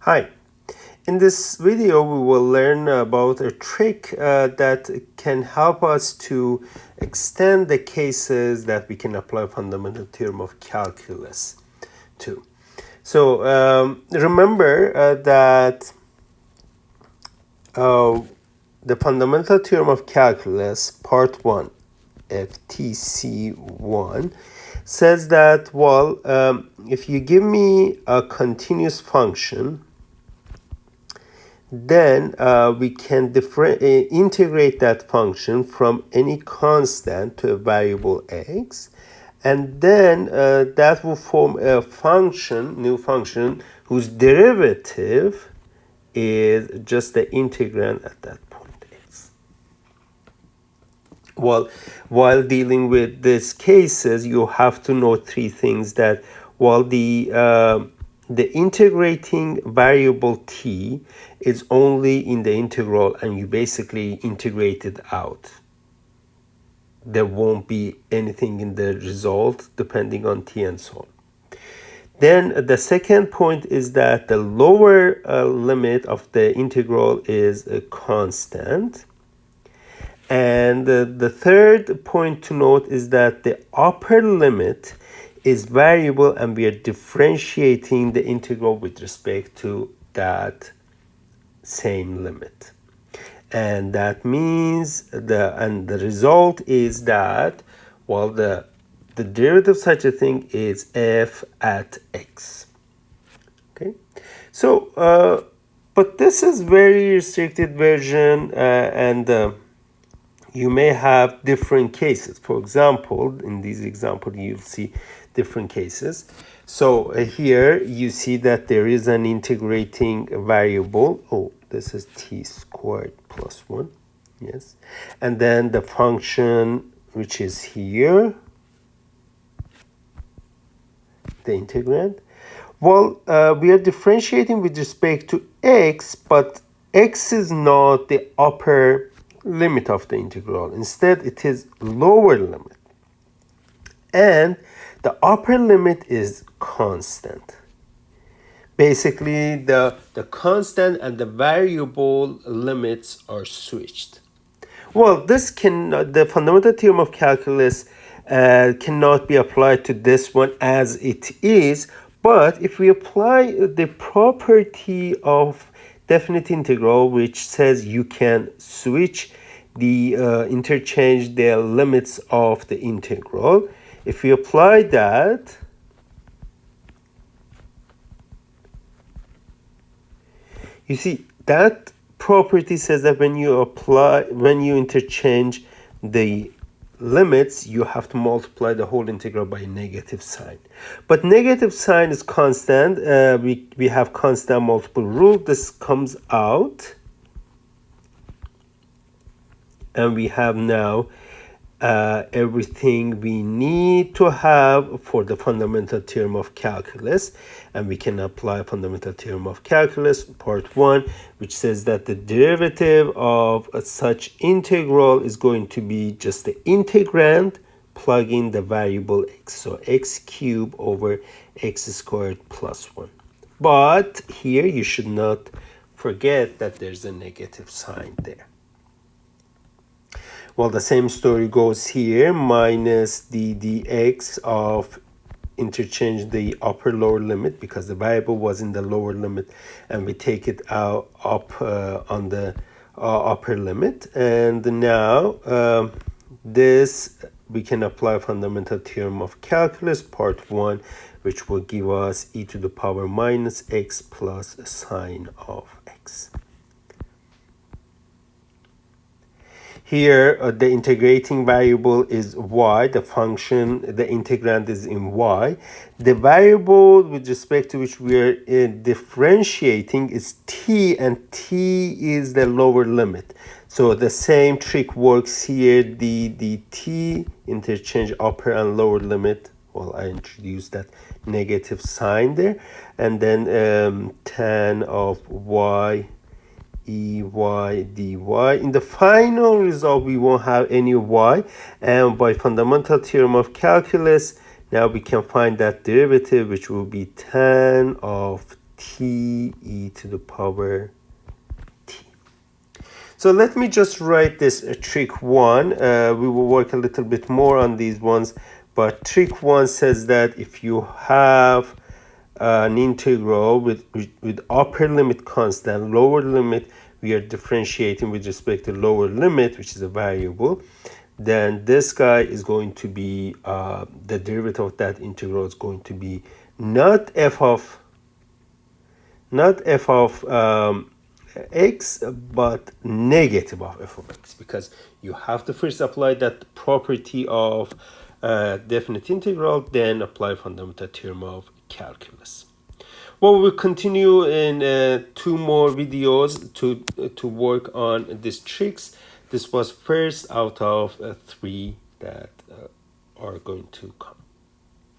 Hi, in this video we will learn about a trick that can help us to extend the cases that we can apply fundamental theorem of calculus to. So remember that the fundamental theorem of calculus part 1 FTC 1 says that, well, if you give me a continuous function, then we can integrate that function from any constant to a variable x, and then that will form a function, new function, whose derivative is just the integrand at that point x. Well, while dealing with these cases, you have to know three things: that while the integrating variable t is only in the integral and you basically integrate it out, there won't be anything in the result depending on t and so on. Then the second point is that the lower limit of the integral is a constant. And the third point to note is that the upper limit is variable and we are differentiating the integral with respect to that same limit. And that means the result is that, well, the derivative of such a thing is f at x. Okay, so but this is very restricted version, and you may have different cases. For example, in this example you'll see different cases. So here you see that there is an integrating variable. Oh, this is t squared plus 1. Yes. And then the function which is here, the integrand. Well, we are differentiating with respect to x, but x is not the upper limit of the integral. Instead, it is lower limit. And the upper limit is constant. Basically, the constant and the variable limits are switched. Well, the fundamental theorem of calculus cannot be applied to this one as it is, but if we apply the property of definite integral, which says you can switch the interchange the limits of the integral, if we apply that, you see that property says that when you interchange the limits, you have to multiply the whole integral by a negative sign. But negative sign is constant. We have constant multiple rule. This comes out, and we have now everything we need to have for the fundamental theorem of calculus, and we can apply fundamental theorem of calculus part 1, which says that the derivative of such integral is going to be just the integrand plug in the variable x, so x cubed over x squared plus 1. But here you should not forget that there's a negative sign there. Well, the same story goes here, minus the dx of interchange the upper lower limit, because the variable was in the lower limit and we take it out up on the upper limit. And now this we can apply fundamental theorem of calculus part 1, which will give us e to the power minus x plus sine of x. Here, the integrating variable is y, the function, the integrand is in y. The variable with respect to which we are differentiating is t, and t is the lower limit. So the same trick works here. The t interchange upper and lower limit. Well, I introduced that negative sign there. And then tan of y ey dy. In the final result, we won't have any y, and by fundamental theorem of calculus, now we can find that derivative, which will be tan of t e to the power t. So let me just write this trick 1. We will work a little bit more on these ones, but trick 1 says that if you have an integral with upper limit constant, lower limit we are differentiating with respect to lower limit, which is a variable, then this guy is going to be the derivative of that integral is going to be not f of x, but negative of f of x, because you have to first apply that property of definite integral, then apply fundamental theorem of calculus. Well, we'll continue in 2 more videos to work on these tricks. This was first out of 3 that are going to come.